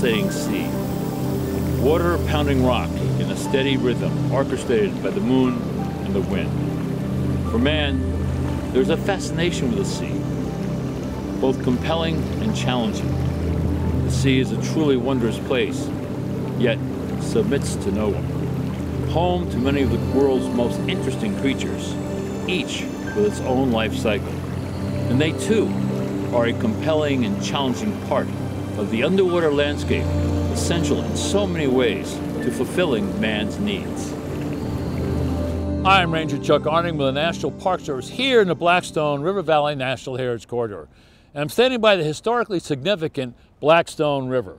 pulsating sea. Water pounding rock in a steady rhythm orchestrated by the moon and the wind. For man, there's a fascination with the sea, both compelling and challenging. The sea is a truly wondrous place, yet submits to no one. Home to many of the world's most interesting creatures, each with its own life cycle. And they too are a compelling and challenging part of the underwater landscape, essential in so many ways to fulfilling man's needs. I'm Ranger Chuck Arning with the National Park Service here in the Blackstone River Valley National Heritage Corridor. And I'm standing by the historically significant Blackstone River.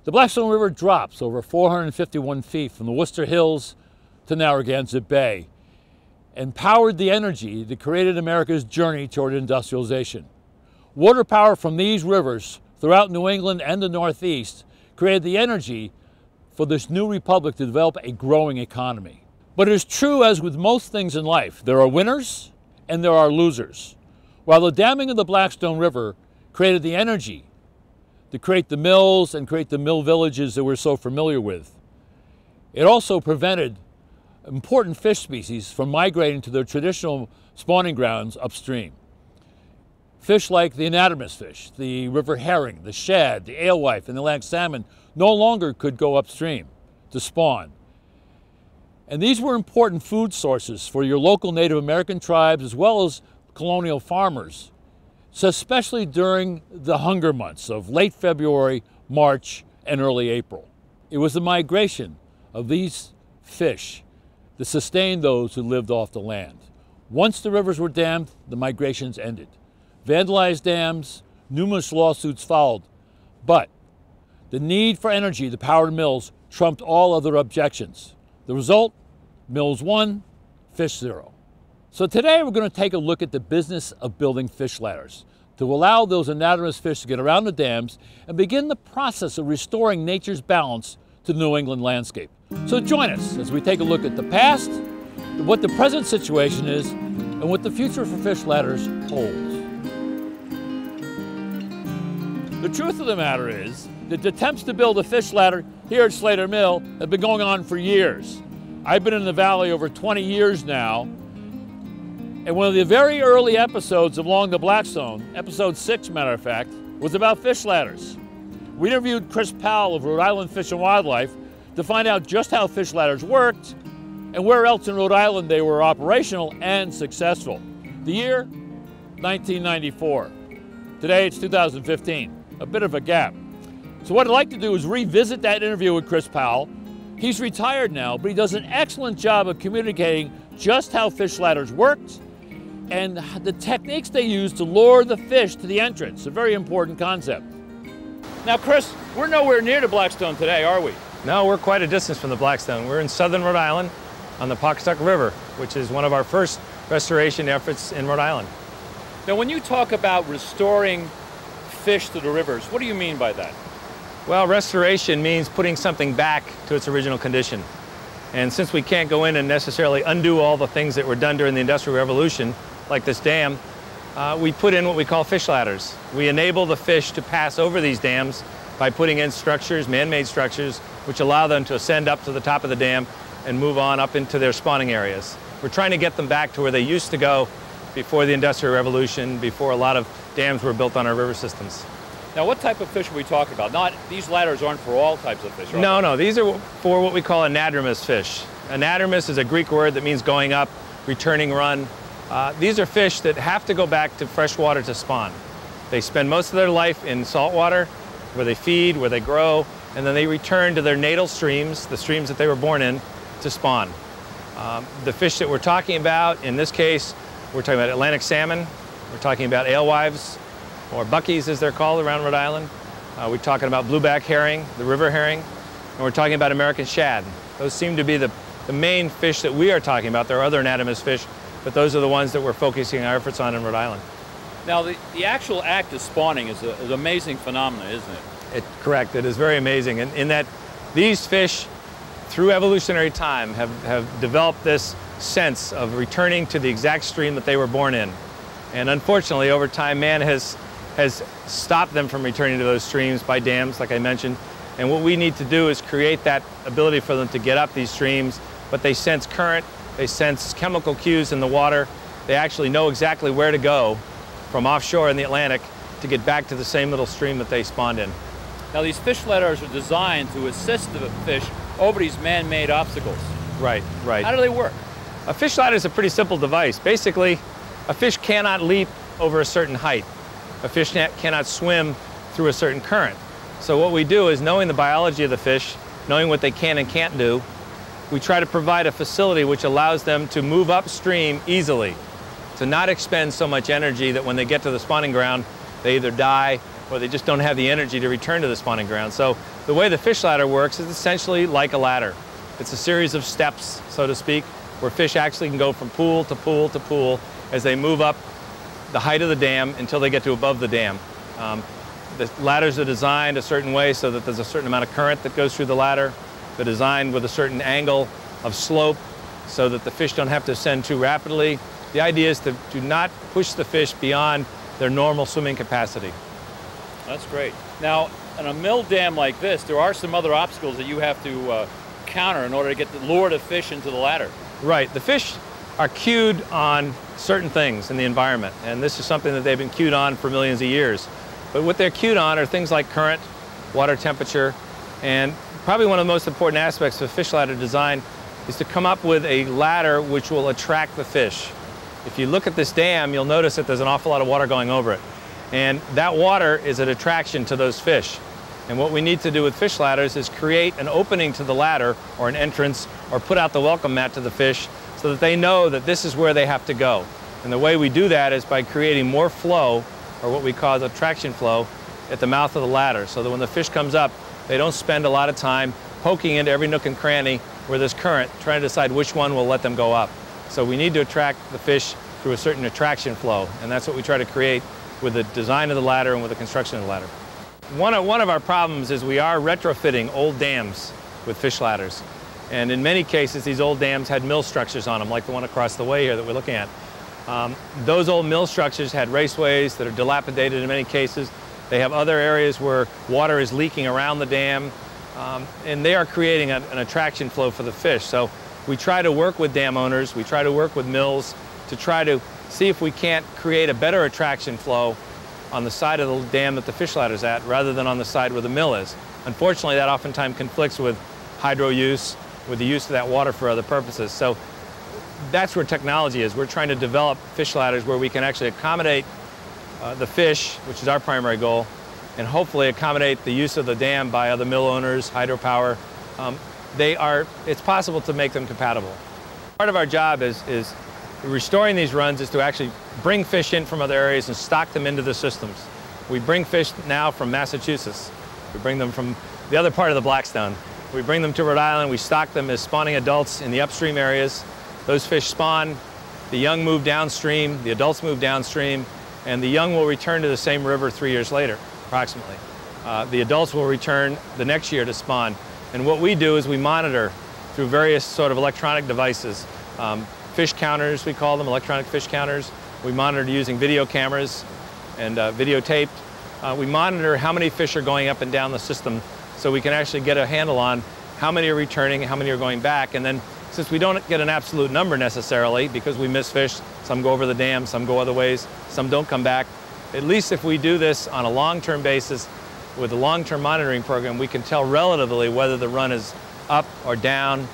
The Blackstone River drops over 451 feet from the Worcester Hills to Narragansett Bay and powered the energy that created America's journey toward industrialization. Water power from these rivers throughout New England and the Northeast created the energy for this new republic to develop a growing economy. But it is true, as with most things in life, there are winners and there are losers. While the damming of the Blackstone River created the energy to create the mills and create the mill villages that we're so familiar with, it also prevented important fish species from migrating to their traditional spawning grounds upstream. Fish like the anatomist fish, the river herring, the shad, the alewife, and the Atlantic salmon no longer could go upstream to spawn. And these were important food sources for your local Native American tribes as well as colonial farmers, so especially during the hunger months of late February, March, and early April. It was the migration of these fish that sustained those who lived off the land. Once the rivers were dammed, the migrations ended. Vandalized dams, numerous lawsuits followed, but the need for energy to power mills trumped all other objections. The result, mills won, fish zero. So today we're going to take a look at the business of building fish ladders to allow those anatomous fish to get around the dams and begin the process of restoring nature's balance to the New England landscape. So join us as we take a look at the past, what the present situation is, and what the future for fish ladders holds. The truth of the matter is that the attempts to build a fish ladder here at Slater Mill have been going on for years. I've been in the valley over 20 years now, and one of the very early episodes of Along the Blackstone, episode 6, matter of fact, was about fish ladders. We interviewed Chris Powell of Rhode Island Fish and Wildlife to find out just how fish ladders worked and where else in Rhode Island they were operational and successful. The year, 1994. Today it's 2015. A bit of a gap. So what I'd like to do is revisit that interview with Chris Powell. He's retired now, but he does an excellent job of communicating just how fish ladders worked and the techniques they use to lure the fish to the entrance, a very important concept. Now, Chris, we're nowhere near to Blackstone today, are we? No, we're quite a distance from the Blackstone. We're in southern Rhode Island on the Pawcatuck River, which is one of our first restoration efforts in Rhode Island. Now, when you talk about restoring fish to the rivers, what do you mean by that? Well, restoration means putting something back to its original condition. And since we can't go in and necessarily undo all the things that were done during the Industrial Revolution, like this dam, we put in what we call fish ladders. We enable the fish to pass over these dams by putting in structures, man-made structures, which allow them to ascend up to the top of the dam and move on up into their spawning areas. We're trying to get them back to where they used to go before the Industrial Revolution, before a lot of dams were built on our river systems. Now, what type of fish are we talking about? These ladders aren't for all types of fish, right? No, these are for what we call anadromous fish. Anadromous is a Greek word that means going up, returning run. These are fish that have to go back to fresh water to spawn. They spend most of their life in salt water, where they feed, where they grow, and then they return to their natal streams, the streams that they were born in, to spawn. The fish that we're talking about, in this case, we're talking about Atlantic salmon, we're talking about alewives, or buckies as they're called around Rhode Island. We're talking about blueback herring, the river herring, and we're talking about American shad. Those seem to be the main fish that we are talking about. There are other anatomous fish, but those are the ones that we're focusing our efforts on in Rhode Island. Now, the actual act of spawning is an amazing phenomenon, isn't it? Correct, it is very amazing. And in that these fish, through evolutionary time, have developed this sense of returning to the exact stream that they were born in. And unfortunately, over time, man has stopped them from returning to those streams by dams, like I mentioned, And what we need to do is create that ability for them to get up these streams, but they sense current, they sense chemical cues in the water. They actually know exactly where to go from offshore in the Atlantic to get back to the same little stream that they spawned in. Now these fish ladders are designed to assist the fish over these man-made obstacles. Right, right. How do they work? A fish ladder is a pretty simple device. Basically, a fish cannot leap over a certain height. A fish cannot swim through a certain current. So what we do is, knowing the biology of the fish, knowing what they can and can't do, we try to provide a facility which allows them to move upstream easily, to not expend so much energy that when they get to the spawning ground, they either die or they just don't have the energy to return to the spawning ground. So the way the fish ladder works is essentially like a ladder. It's a series of steps, so to speak, where fish actually can go from pool to pool to pool as they move up the height of the dam until they get to above the dam. The ladders are designed a certain way so that there's a certain amount of current that goes through the ladder. They're designed with a certain angle of slope so that the fish don't have to ascend too rapidly. The idea is to do not push the fish beyond their normal swimming capacity. That's great. Now, in a mill dam like this, there are some other obstacles that you have to counter in order to lure the fish into the ladder. Right. The fish are cued on certain things in the environment, and this is something that they've been cued on for millions of years. But what they're cued on are things like current, water temperature, and probably one of the most important aspects of fish ladder design is to come up with a ladder which will attract the fish. If you look at this dam, you'll notice that there's an awful lot of water going over it. And that water is an attraction to those fish. And what we need to do with fish ladders is create an opening to the ladder, or an entrance, or put out the welcome mat to the fish so that they know that this is where they have to go. And the way we do that is by creating more flow, or what we call the traction flow, at the mouth of the ladder, so that when the fish comes up, they don't spend a lot of time poking into every nook and cranny where there's current, trying to decide which one will let them go up. So we need to attract the fish through a certain attraction flow, and that's what we try to create with the design of the ladder and with the construction of the ladder. One of our problems is we are retrofitting old dams with fish ladders. And in many cases, these old dams had mill structures on them, like the one across the way here that we're looking at. Those old mill structures had raceways that are dilapidated in many cases. They have other areas where water is leaking around the dam, and they are creating an attraction flow for the fish. So we try to work with dam owners, we try to work with mills to try to see if we can't create a better attraction flow on the side of the dam that the fish ladder's at, rather than on the side where the mill is. Unfortunately, that oftentimes conflicts with hydro use, with the use of that water for other purposes. So that's where technology is. We're trying to develop fish ladders where we can actually accommodate the fish, which is our primary goal, and hopefully accommodate the use of the dam by other mill owners, hydropower. It's possible to make them compatible. Part of our job is restoring these runs is to actually bring fish in from other areas and stock them into the systems. We bring fish now from Massachusetts. We bring them from the other part of the Blackstone. We bring them to Rhode Island. We stock them as spawning adults in the upstream areas. Those fish spawn, the young move downstream, the adults move downstream, and the young will return to the same river 3 years later, approximately. The adults will return the next year to spawn. And what we do is we monitor through various sort of electronic devices. Fish counters, we call them, electronic fish counters. We monitor using video cameras and videotaped. We monitor how many fish are going up and down the system so we can actually get a handle on how many are returning, how many are going back. And then since we don't get an absolute number necessarily, because we miss fish, some go over the dam, some go other ways, some don't come back, at least if we do this on a long-term basis with a long-term monitoring program, we can tell relatively whether the run is up or down.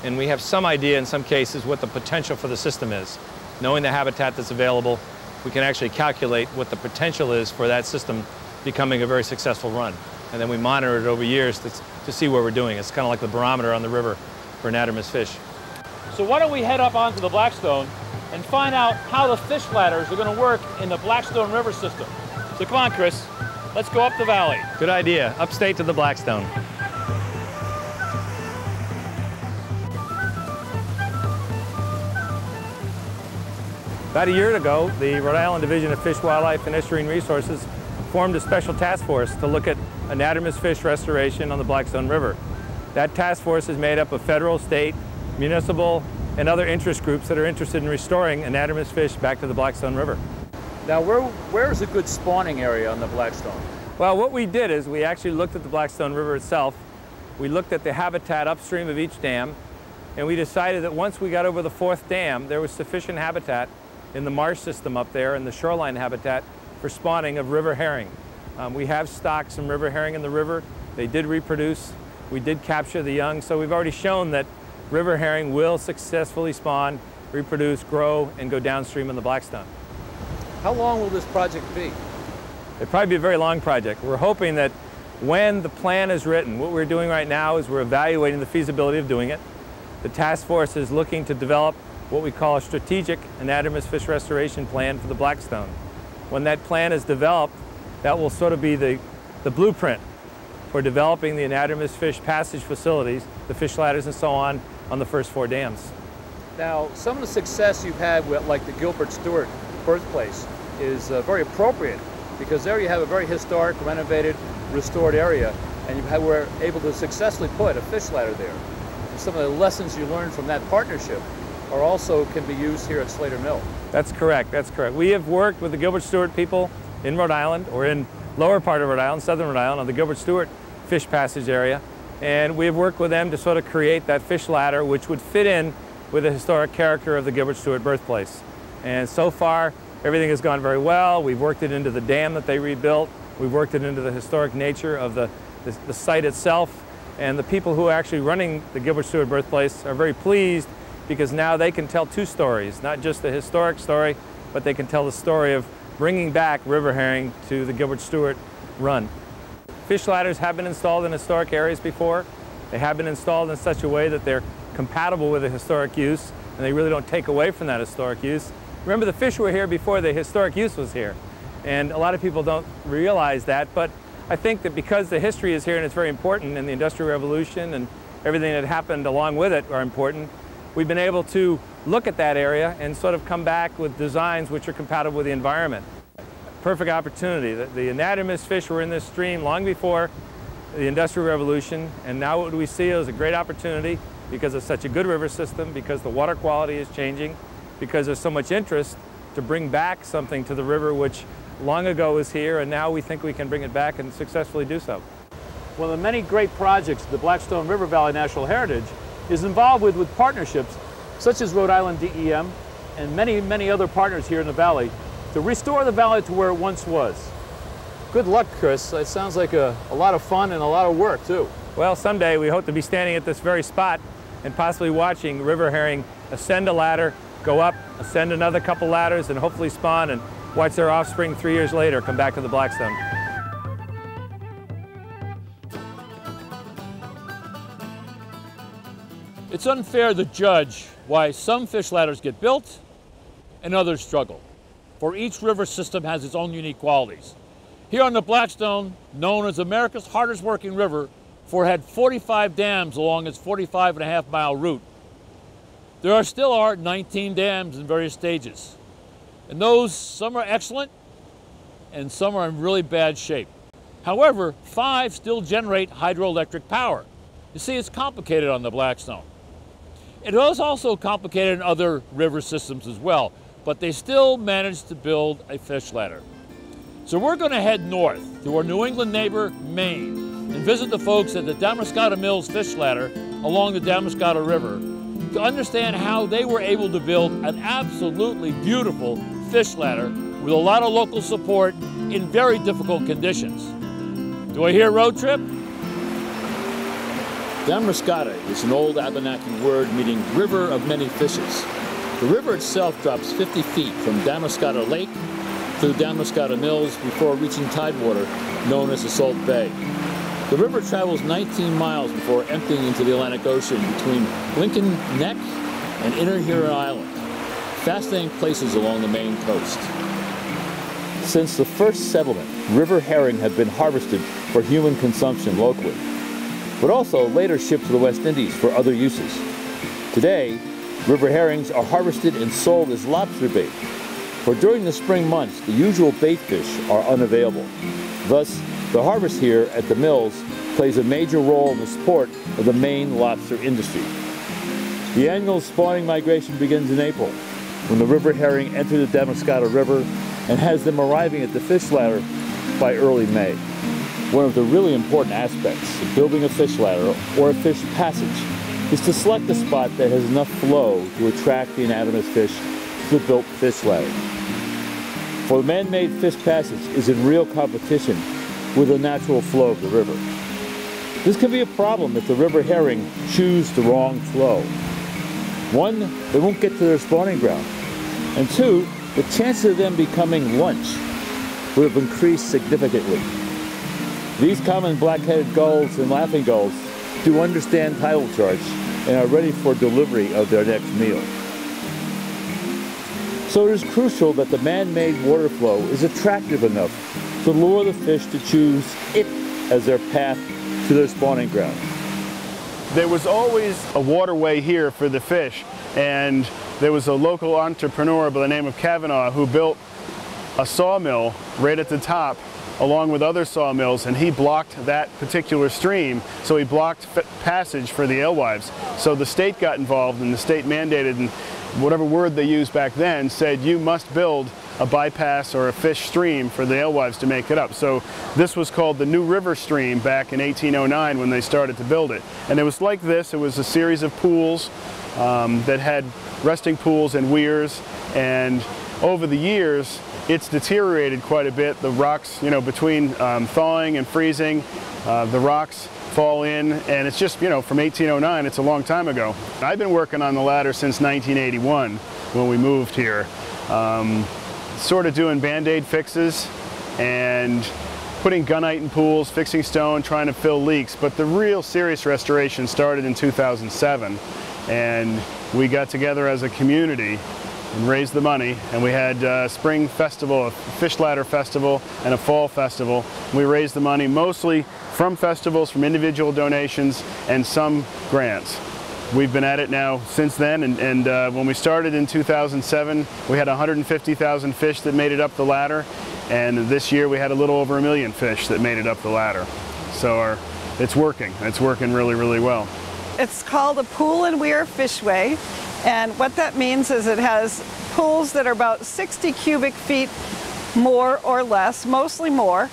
And we have some idea in some cases what the potential for the system is. Knowing the habitat that's available, we can actually calculate what the potential is for that system becoming a very successful run. And then we monitor it over years to see where we're doing. It's kind of like the barometer on the river for anadromous fish. So why don't we head up onto the Blackstone and find out how the fish ladders are going to work in the Blackstone River system. So come on, Chris, let's go up the valley. Good idea, upstate to the Blackstone. About a year ago, the Rhode Island Division of Fish, Wildlife, and Estuarine Resources formed a special task force to look at anadromous fish restoration on the Blackstone River. That task force is made up of federal, state, municipal, and other interest groups that are interested in restoring anadromous fish back to the Blackstone River. Now, where's a good spawning area on the Blackstone? Well, what we did is we actually looked at the Blackstone River itself. We looked at the habitat upstream of each dam, and we decided that once we got over the 4th dam, there was sufficient habitat in the marsh system up there and the shoreline habitat for spawning of river herring. We have stocked some river herring in the river. They did reproduce. We did capture the young, so we've already shown that river herring will successfully spawn, reproduce, grow, and go downstream in the Blackstone. How long will this project be? It'll probably be a very long project. We're hoping that when the plan is written, what we're doing right now is we're evaluating the feasibility of doing it. The task force is looking to develop what we call a strategic anadromous fish restoration plan for the Blackstone. When that plan is developed, that will sort of be the blueprint for developing the anadromous fish passage facilities, the fish ladders and so on the first 4 dams. Now, some of the success you've had with, like the Gilbert Stewart birthplace, is very appropriate, because there you have a very historic, renovated, restored area, and you were able to successfully put a fish ladder there. And some of the lessons you learned from that partnership are also can be used here at Slater Mill. That's correct, that's correct. We have worked with the Gilbert Stewart people in Rhode Island, or in lower part of Rhode Island, southern Rhode Island, on the Gilbert Stewart fish passage area, and we have worked with them to sort of create that fish ladder which would fit in with the historic character of the Gilbert Stewart birthplace. And so far, everything has gone very well. We've worked it into the dam that they rebuilt. We've worked it into the historic nature of the site itself. And the people who are actually running the Gilbert Stewart birthplace are very pleased, because now they can tell 2 stories, not just the historic story, but they can tell the story of bringing back river herring to the Gilbert Stewart run. Fish ladders have been installed in historic areas before. They have been installed in such a way that they're compatible with the historic use, and they really don't take away from that historic use. Remember, the fish were here before the historic use was here, and a lot of people don't realize that, but I think that because the history is here and it's very important, and the Industrial Revolution and everything that happened along with it are important, we've been able to look at that area and sort of come back with designs which are compatible with the environment. Perfect opportunity. The anadromous fish were in this stream long before the Industrial Revolution, and now what we see is a great opportunity, because it's such a good river system, because the water quality is changing, because there's so much interest to bring back something to the river which long ago was here, and now we think we can bring it back and successfully do so. One of the many great projects the Blackstone River Valley National Heritage is involved with partnerships such as Rhode Island DEM and many, many other partners here in the valley to restore the valley to where it once was. Good luck, Chris. It sounds like a lot of fun and a lot of work, too. Well, someday we hope to be standing at this very spot and possibly watching river herring ascend a ladder, go up, ascend another couple ladders, and hopefully spawn, and watch their offspring 3 years later come back to the Blackstone. It's unfair to judge why some fish ladders get built and others struggle, for each river system has its own unique qualities. Here on the Blackstone, known as America's hardest working river, for it had 45 dams along its 45.5-mile route. There still are 19 dams in various stages. And those, some are excellent and some are in really bad shape. However, 5 still generate hydroelectric power. You see, it's complicated on the Blackstone. It is also complicated in other river systems as well, but they still managed to build a fish ladder. So we're going to head north to our New England neighbor, Maine, and visit the folks at the Damariscotta Mills fish ladder along the Damariscotta River to understand how they were able to build an absolutely beautiful fish ladder with a lot of local support in very difficult conditions. Do I hear road trip? Damariscotta is an old Abenaki word meaning river of many fishes. The river itself drops 50 feet from Damariscotta Lake to the Damariscotta Mills before reaching tidewater known as the Salt Bay. The river travels 19 miles before emptying into the Atlantic Ocean between Lincoln Neck and Inner Huron Island, fascinating places along the Maine coast. Since the first settlement, river herring have been harvested for human consumption locally, but also later shipped to the West Indies for other uses. Today, river herrings are harvested and sold as lobster bait, for during the spring months, the usual bait fish are unavailable. Thus, the harvest here at the mills plays a major role in the support of the Maine lobster industry. The annual spawning migration begins in April, when the river herring enter the Damariscotta River and has them arriving at the fish ladder by early May. One of the really important aspects of building a fish ladder or a fish passage is to select a spot that has enough flow to attract the anatomous fish to the built fish ladder. For the man-made fish passage is in real competition with the natural flow of the river. This can be a problem if the river herring choose the wrong flow. One, they won't get to their spawning ground. And two, the chances of them becoming lunch would have increased significantly. These common black-headed gulls and laughing gulls do understand tidal charts and are ready for delivery of their next meal. So it is crucial that the man-made water flow is attractive enough to lure the fish to choose it as their path to their spawning ground. There was always a waterway here for the fish, and there was a local entrepreneur by the name of Kavanaugh who built a sawmill right at the top along with other sawmills, and he blocked that particular stream, so he blocked passage for the alewives. So the state got involved, and the state mandated, and whatever word they used back then, said you must build a bypass or a fish stream for the alewives to make it up. So this was called the New River Stream back in 1809 when they started to build it. And it was like this. It was a series of pools that had resting pools and weirs, and over the years it's deteriorated quite a bit. The rocks, you know, between thawing and freezing, the rocks fall in, and it's just, you know, from 1809, it's a long time ago. I've been working on the ladder since 1981 when we moved here. Sort of doing band-aid fixes and putting gunite in pools, fixing stone, trying to fill leaks. But the real serious restoration started in 2007, and we got together as a community and raised the money, and we had a spring festival, a fish ladder festival, and a fall festival. We raised the money mostly from festivals, from individual donations, and some grants. We've been at it now since then, and when we started in 2007, we had 150,000 fish that made it up the ladder, and this year we had a little over 1 million fish that made it up the ladder. So it's working really, really well. It's called a pool and weir fishway, and what that means is it has pools that are about 60 cubic feet more or less, mostly more,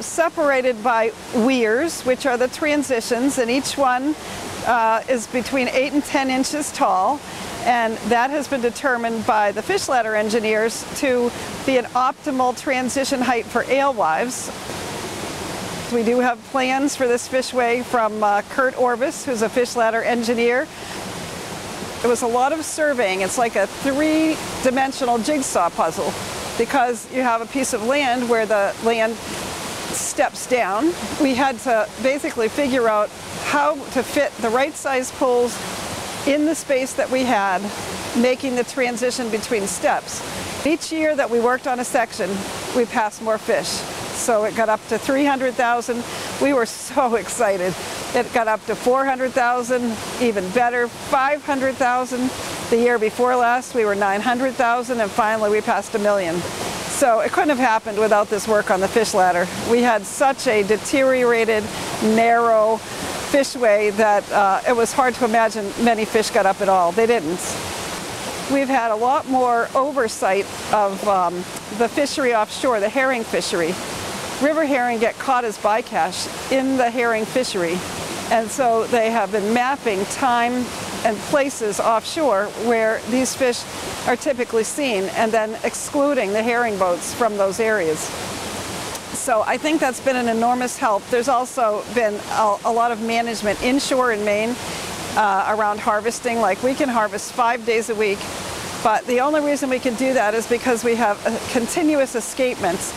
separated by weirs, which are the transitions, and each one is between 8 and 10 inches tall, and that has been determined by the fish ladder engineers to be an optimal transition height for alewives. We do have plans for this fishway from Kurt Orvis, who's a fish ladder engineer. It was a lot of surveying. It's like a three-dimensional jigsaw puzzle, because you have a piece of land where the land steps down. We had to basically figure out how to fit the right size pools in the space that we had, making the transition between steps. Each year that we worked on a section, we passed more fish. So it got up to 300,000. We were so excited. It got up to 400,000, even better, 500,000. The year before last, we were 900,000, and finally we passed 1 million. So it couldn't have happened without this work on the fish ladder. We had such a deteriorated, narrow fishway that it was hard to imagine many fish got up at all. They didn't. We've had a lot more oversight of the fishery offshore, the herring fishery. River herring get caught as bycatch in the herring fishery, and so they have been mapping time and places offshore where these fish are typically seen, and then excluding the herring boats from those areas. So I think that's been an enormous help. There's also been a lot of management inshore in Maine around harvesting. Like, we can harvest 5 days a week, but the only reason we can do that is because we have continuous escapements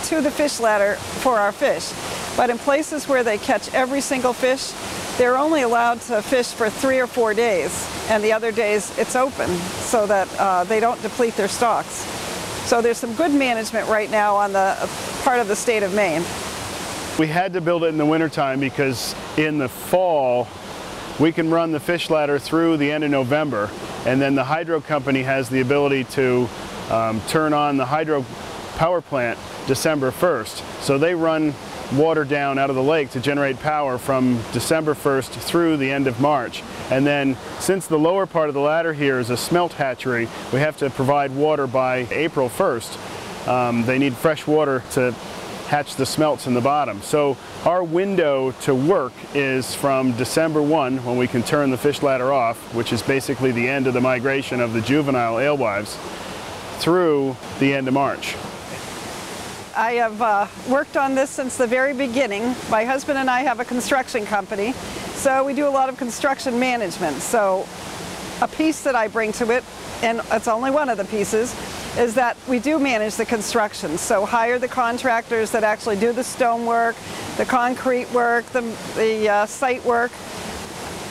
to the fish ladder for our fish. But in places where they catch every single fish, they're only allowed to fish for 3 or 4 days, and the other days it's open so that they don't deplete their stocks. So there's some good management right now on the part of the state of Maine. We had to build it in the wintertime because in the fall we can run the fish ladder through the end of November, and then the hydro company has the ability to turn on the hydro power plant December 1st. So they run water down out of the lake to generate power from December 1st through the end of March. And then, since the lower part of the ladder here is a smelt hatchery, we have to provide water by April 1st. They need fresh water to hatch the smelts in the bottom. So our window to work is from December 1, when we can turn the fish ladder off, which is basically the end of the migration of the juvenile alewives, through the end of March. I have worked on this since the very beginning. My husband and I have a construction company, so we do a lot of construction management. So a piece that I bring to it, and it's only one of the pieces, is that we do manage the construction. So hire the contractors that actually do the stonework, the concrete work, the site work.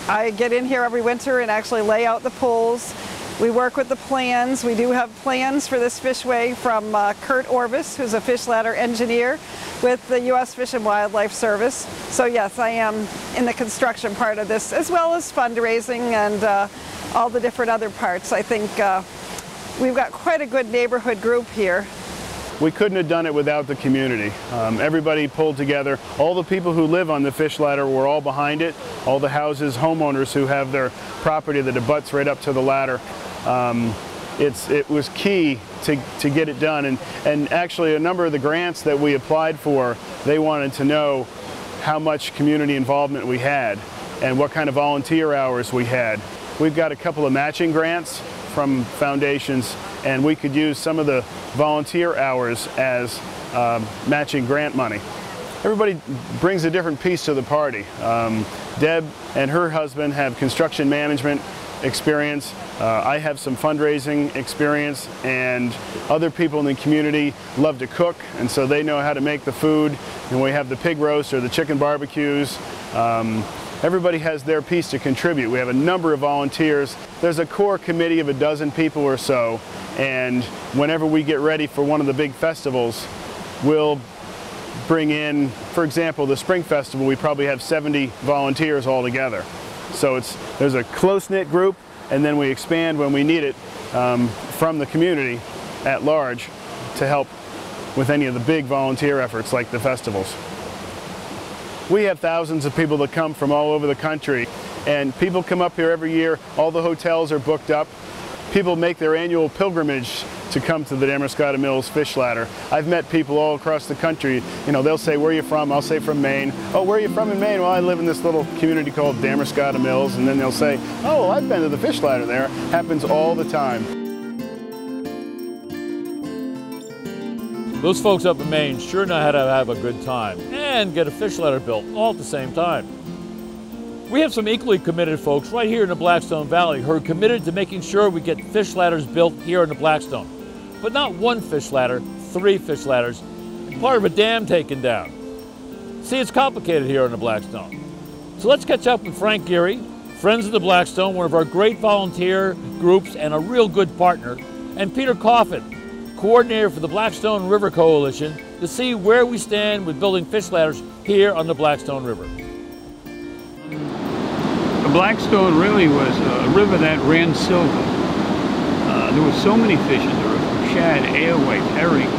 I get in here every winter and actually lay out the pools. We work with the plans. We do have plans for this fishway from Kurt Orvis, who's a fish ladder engineer with the U.S. Fish and Wildlife Service. So yes, I am in the construction part of this, as well as fundraising and all the different other parts. I think we've got quite a good neighborhood group here. We couldn't have done it without the community. Everybody pulled together. All the people who live on the fish ladder were all behind it. All the houses, homeowners who have their property that abuts right up to the ladder. It was key to get it done. And actually a number of the grants that we applied for, they wanted to know how much community involvement we had and what kind of volunteer hours we had. We've got a couple of matching grants from foundations, and we could use some of the volunteer hours as matching grant money. Everybody brings a different piece to the party. Deb and her husband have construction management experience. I have some fundraising experience, and other people in the community love to cook, and so they know how to make the food. And we have the pig roast or the chicken barbecues. Everybody has their piece to contribute. We have a number of volunteers. There's a core committee of a dozen people or so, and whenever we get ready for one of the big festivals, we'll bring in, for example, the Spring Festival, we probably have 70 volunteers all together. So there's a close-knit group, and then we expand when we need it from the community at large to help with any of the big volunteer efforts like the festivals. We have thousands of people that come from all over the country, and people come up here every year. All the hotels are booked up. People make their annual pilgrimage to come to the Damascotta Mills fish ladder. I've met people all across the country. You know, they'll say, "Where are you from?" I'll say, "From Maine." "Oh, where are you from in Maine?" "Well, I live in this little community called Damascotta Mills." And then they'll say, "Oh, well, I've been to the fish ladder there." Happens all the time. Those folks up in Maine sure know how to have a good time and get a fish ladder built all at the same time. We have some equally committed folks right here in the Blackstone Valley who are committed to making sure we get fish ladders built here in the Blackstone. But not one fish ladder, 3 fish ladders, part of a dam taken down. See, it's complicated here in the Blackstone. So let's catch up with Frank Geary, Friends of the Blackstone, one of our great volunteer groups and a real good partner, and Peter Coffin, coordinator for the Blackstone River Coalition, to see where we stand with building fish ladders here on the Blackstone River. The Blackstone really was a river that ran silver. There were so many fish in the river: shad, alewife, herring,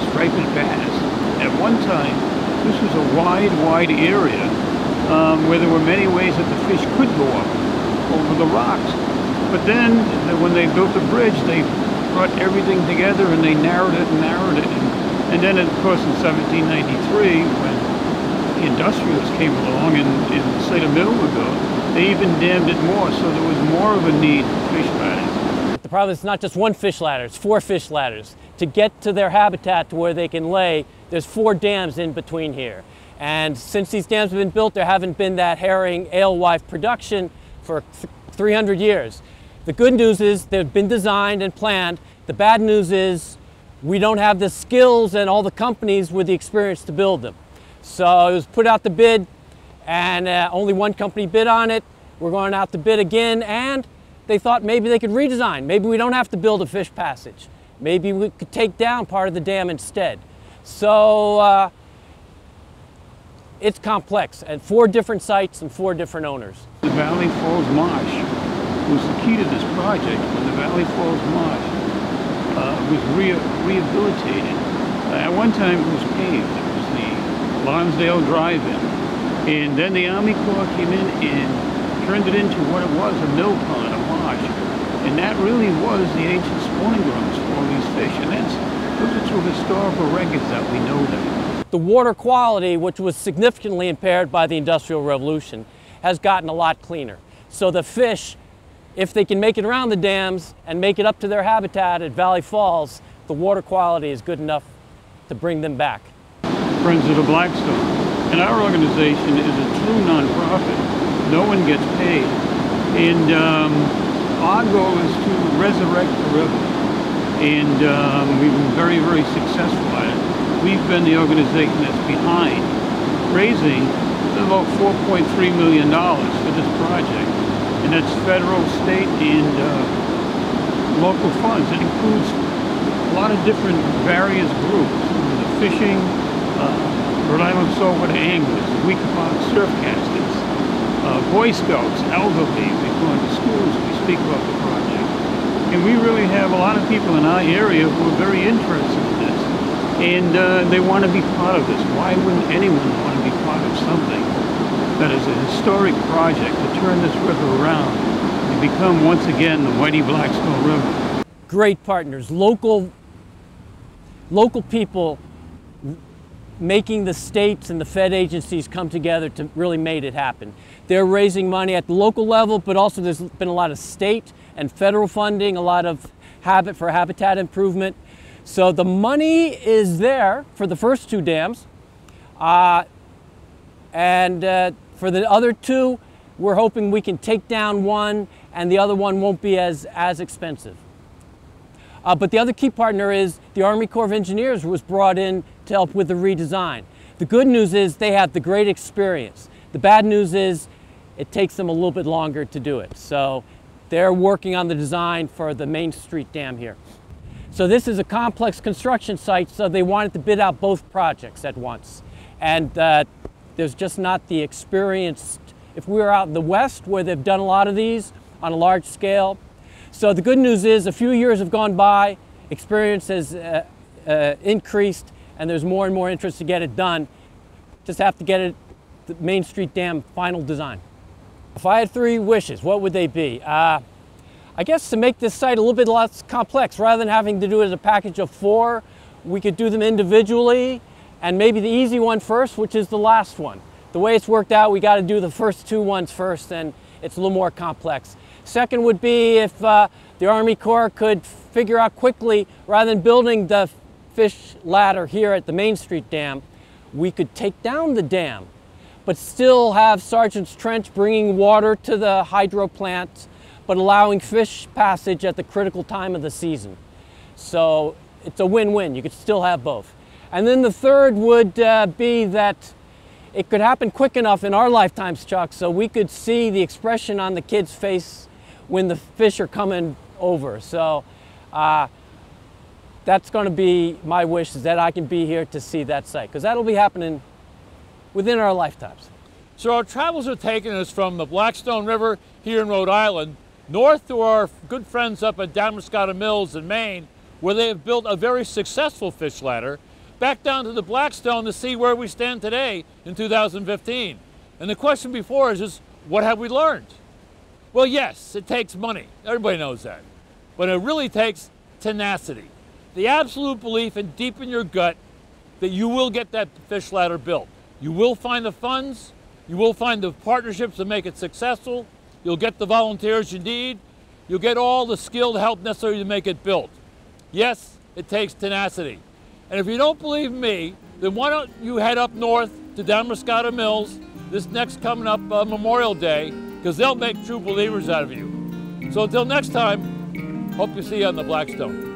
striped bass. At one time, this was a wide area where there were many ways that the fish could go up over the rocks. But then, when they built the bridge, they brought everything together and they narrowed it. And then, of course, in 1793, when the industrialists came along in the state of Middleville, they even dammed it more, so there was more of a need for fish ladders. The problem is it's not just one fish ladder, it's 4 fish ladders. To get to their habitat to where they can lay, there's 4 dams in between here. And since these dams have been built, there haven't been that herring alewife production for 300 years. The good news is they've been designed and planned. The bad news is we don't have the skills and all the companies with the experience to build them. So it was put out to bid, and only one company bid on it. We're going out to bid again, and they thought maybe they could redesign. Maybe we don't have to build a fish passage. Maybe we could take down part of the dam instead. So it's complex, at 4 different sites and 4 different owners. The Valley Falls Marsh was the key to this project. When the Valley Falls Marsh was rehabilitated, at one time it was paved. It was the Lonsdale Drive-In. And then the Army Corps came in and turned it into what it was, a mill pond, a marsh. And that really was the ancient spawning grounds for all these fish. And those are through historical records that we know that. the water quality, which was significantly impaired by the Industrial Revolution, has gotten a lot cleaner. So the fish, if they can make it around the dams and make it up to their habitat at Valley Falls, the water quality is good enough to bring them back. Friends of the Blackstone. And our organization is a true nonprofit. No one gets paid. And our goal is to resurrect the river. And we've been very, very successful at it. We've been the organization that's behind raising about $4.3 million for this project. And that's federal, state, and local funds. It includes a lot of different various groups. The fishing, Rhode Island saltwater anglers, Weekapaug surf casters, Boy Scouts, elderly. We've gone to schools, we speak about the project. And we really have a lot of people in our area who are very interested in this. And they want to be part of this. Why wouldn't anyone want to be part of something that is a historic project to turn this river around and become once again the mighty Blackstone River? Great partners, local people making the states and the Fed agencies come together to really make it happen. They're raising money at the local level, but also there's been a lot of state and federal funding, a lot of habitat improvement. So the money is there for the first 2 dams. For the other 2, we're hoping we can take down one and the other one won't be as expensive. But the other key partner is the Army Corps of Engineers was brought in to help with the redesign. The good news is they have the great experience. The bad news is it takes them a little bit longer to do it. So they're working on the design for the Main Street Dam here. So this is a complex construction site, so they wanted to bid out both projects at once. And there's just not the experience. If we were out in the West where they've done a lot of these on a large scale. So the good news is a few years have gone by, experience has increased, and there's more and more interest to get it done. Just have to get it, the Main Street Dam final design. If I had 3 wishes, what would they be? I guess to make this site a little bit less complex, rather than having to do it as a package of 4, we could do them individually, and maybe the easy one first, which is the last one. The way it's worked out, we got to do the first 2 ones first, and it's a little more complex. Second would be if the Army Corps could figure out quickly, rather than building the fish ladder here at the Main Street Dam, we could take down the dam, but still have Sergeant's Trench bringing water to the hydro plant, but allowing fish passage at the critical time of the season. So it's a win-win. You could still have both. And then the third would be that it could happen quick enough in our lifetimes, Chuck, so we could see the expression on the kid's face when the fish are coming over. So that's going to be my wish, is that I can be here to see that site, because that'll be happening within our lifetimes. So our travels are taking us from the Blackstone River here in Rhode Island, north to our good friends up at Anatomist Mills in Maine, where they have built a very successful fish ladder, back down to the Blackstone to see where we stand today in 2015. And the question before us is, what have we learned? Well, yes, it takes money. Everybody knows that. But it really takes tenacity. The absolute belief and deep in your gut that you will get that fish ladder built. You will find the funds, you will find the partnerships to make it successful, you'll get the volunteers you need, you'll get all the skilled help necessary to make it built. Yes, it takes tenacity. And if you don't believe me, then why don't you head up north to Anatomist Mills this next coming up Memorial Day, because they'll make true believers out of you. So until next time, hope to see you on the Blackstone.